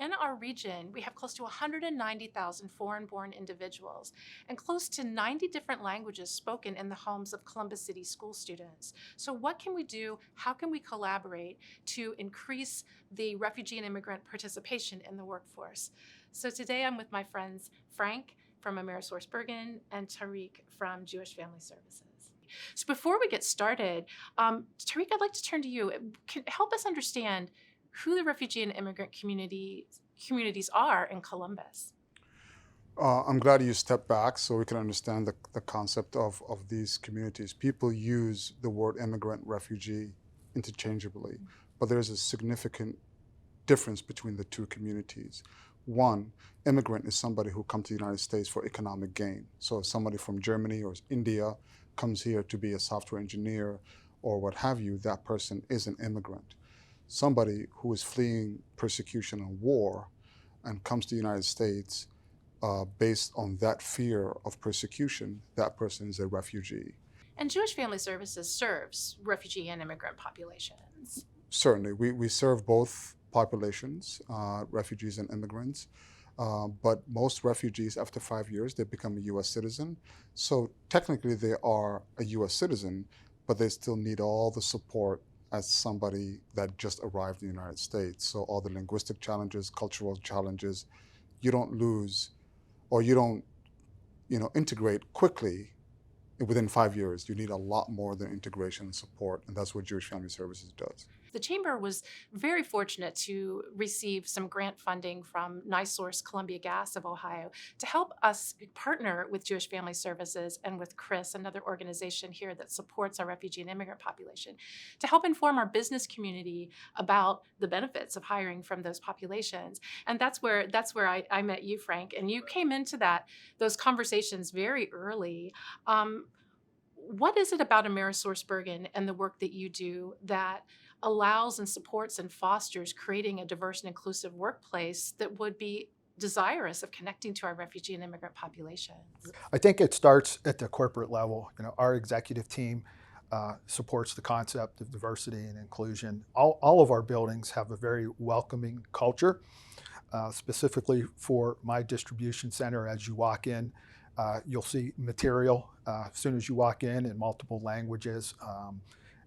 In our region, we have close to 190,000 foreign-born individuals and close to 90 different languages spoken in the homes of Columbus City school students. So what can we do? How can we collaborate to increase the refugee and immigrant participation in the workforce? So today I'm with my friends Frank from Amerisourcebergen and Tariq from Jewish Family Services. So before we get started, Tariq, I'd like to turn to you. Can help us understand who the refugee and immigrant communities are in Columbus. I'm glad you stepped back so we can understand the concept of these communities. People use the word immigrant, refugee interchangeably, but there's a significant difference between the two communities. One, immigrant is somebody who comes to the United States for economic gain. So if somebody from Germany or India comes here to be a software engineer or what have you, that person is an immigrant. Somebody who is fleeing persecution and war and comes to the United States based on that fear of persecution, that person is a refugee. And Jewish Family Services serves refugee and immigrant populations. Certainly, we serve both populations, refugees and immigrants, but most refugees after 5 years, they become a US citizen. So technically they are a US citizen, but they still need all the support as somebody that just arrived in the United States. So all the linguistic challenges, cultural challenges, you don't lose or you don't integrate quickly within 5 years. You need a lot more than integration and support, and that's what Jewish Family Services does. The Chamber was very fortunate to receive some grant funding from NiSource Columbia Gas of Ohio to help us partner with Jewish Family Services and with CRIS, another organization here that supports our refugee and immigrant population, to help inform our business community about the benefits of hiring from those populations. And that's where I met you, Frank, and you came into those conversations very early. What is it about Amerisourcebergen and the work that you do that allows and supports and fosters creating a diverse and inclusive workplace that would be desirous of connecting to our refugee and immigrant populations? I think it starts at the corporate level. Our executive team supports the concept of diversity and inclusion. All of our buildings have a very welcoming culture. Specifically for my distribution center, as you walk in, you'll see material as soon as you walk in multiple languages.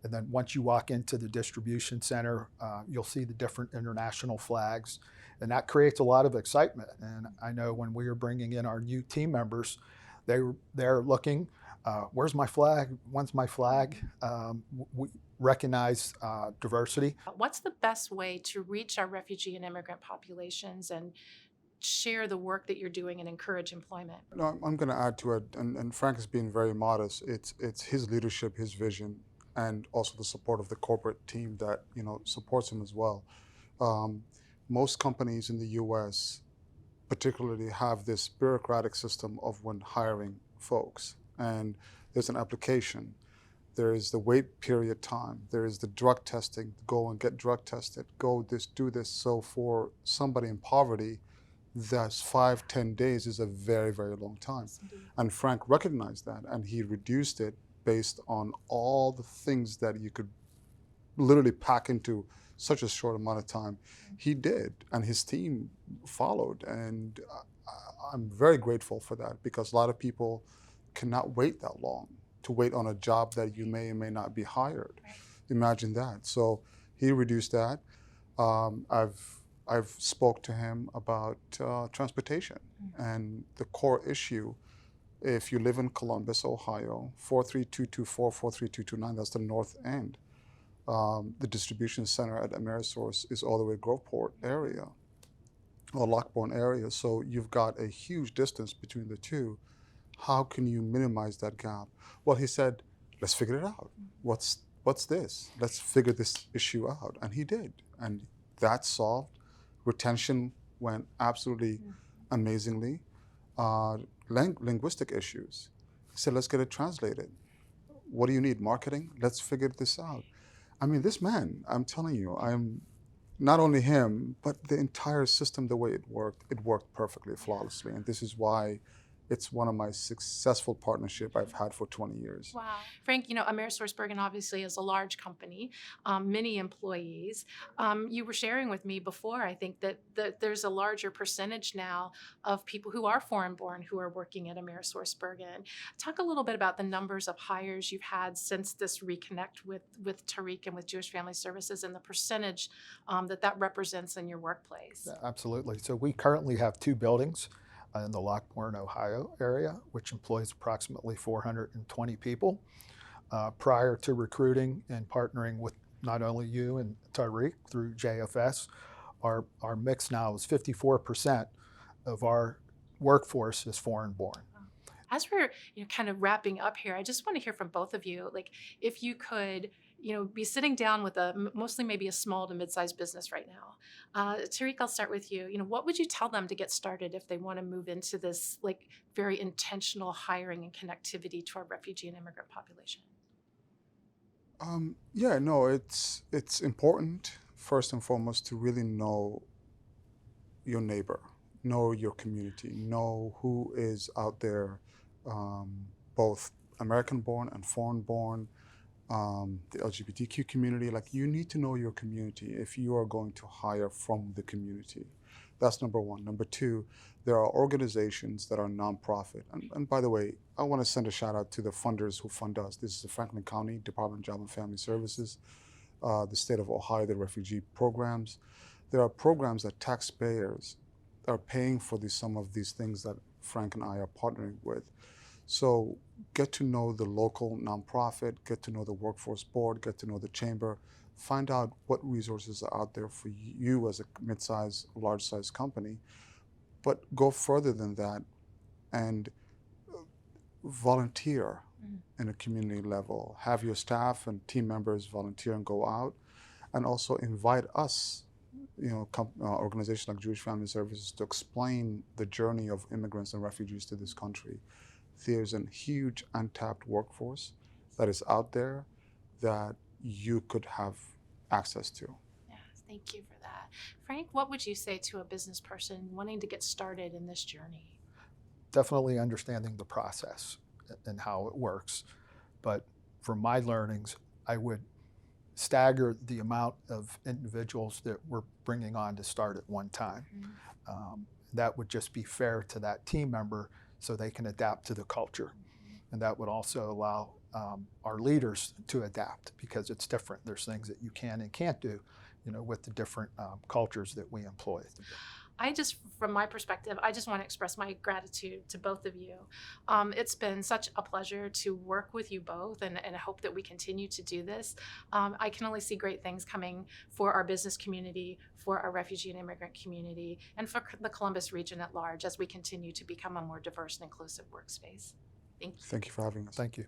And then once you walk into the distribution center, you'll see the different international flags. And that creates a lot of excitement. And I know when we are bringing in our new team members, they're looking, where's my flag? When's my flag? We recognize diversity. What's the best way to reach our refugee and immigrant populations and share the work that you're doing and encourage employment? No, I'm going to add to it, and Frank is being very modest. It's his leadership, his vision, and also the support of the corporate team that supports him as well. Most companies in the U.S. particularly have this bureaucratic system of when hiring folks, and there's an application. There is the wait period time. There is the drug testing. Go and get drug tested. Go this, do this. So for somebody in poverty, that's 5-10 days is a very, very long time. Yes, indeed. And Frank recognized that, and he reduced it based on all the things that you could literally pack into such a short amount of time. He did, and his team followed, and I'm very grateful for that, because a lot of people cannot wait that long to wait on a job that you may or may not be hired. Right. Imagine that. So he reduced that. I've spoke to him about transportation, and the core issue. If you live in Columbus, Ohio, 43224, 43229, that's the north end. The distribution center at Amerisource is all the way Groveport area or Lockbourne area. So you've got a huge distance between the two. How can you minimize that gap? Well, he said, let's figure it out. What's this? Let's figure this issue out. And he did. And that solved. Retention went absolutely amazingly. Linguistic issues. He said, let's get it translated. What do you need? Marketing? Let's figure this out. I mean, this man, I'm telling you, I'm not only him, but the entire system, the way it worked perfectly, flawlessly. And this is why It's one of my successful partnership I've had for 20 years. Wow. Frank, Amerisourcebergen obviously is a large company, many employees. You were sharing with me before, I think, that there's a larger percentage now of people who are foreign-born who are working at Amerisourcebergen. Talk a little bit about the numbers of hires you've had since this reconnect with Tariq and with Jewish Family Services and the percentage that represents in your workplace. Yeah, absolutely. So we currently have 2 buildings in the Lockbourne, Ohio area, which employs approximately 420 people. Prior to recruiting and partnering with not only you and Tariq through JFS, our mix now is 54% of our workforce is foreign born. As we're kind of wrapping up here, I just want to hear from both of you. Like, if you could, be sitting down with mostly maybe a small to mid-sized business right now. Tariq, I'll start with you. What would you tell them to get started if they want to move into this very intentional hiring and connectivity to our refugee and immigrant population? Yeah, no, it's important first and foremost to really know your neighbor, know your community, know who is out there, both American-born and foreign-born, the LGBTQ community. You need to know your community if you are going to hire from the community. That's number one. Number two, there are organizations that are nonprofit. And by the way, I want to send a shout out to the funders who fund us. This is the Franklin County Department of Job and Family Services, the state of Ohio, the refugee programs. There are programs that taxpayers are paying for some of these things that Frank and I are partnering with. So get to know the local nonprofit, get to know the workforce board, get to know the chamber, find out what resources are out there for you as a mid-sized, large-sized company, but go further than that and volunteer in a community level. Have your staff and team members volunteer and go out, and also invite us, organizations like Jewish Family Services, to explain the journey of immigrants and refugees to this country. There's a huge untapped workforce that is out there that you could have access to. Yes, thank you for that. Frank, what would you say to a business person wanting to get started in this journey? Definitely understanding the process and how it works. But from my learnings, I would stagger the amount of individuals that we're bringing on to start at one time. That would just be fair to that team member so they can adapt to the culture. And that would also allow our leaders to adapt, because it's different. There's things that you can and can't do, with the different cultures that we employ. From my perspective, I just want to express my gratitude to both of you. It's been such a pleasure to work with you both, and I hope that we continue to do this. I can only see great things coming for our business community, for our refugee and immigrant community, and for the Columbus region at large as we continue to become a more diverse and inclusive workspace. Thank you. Thank you for having us. Thank you.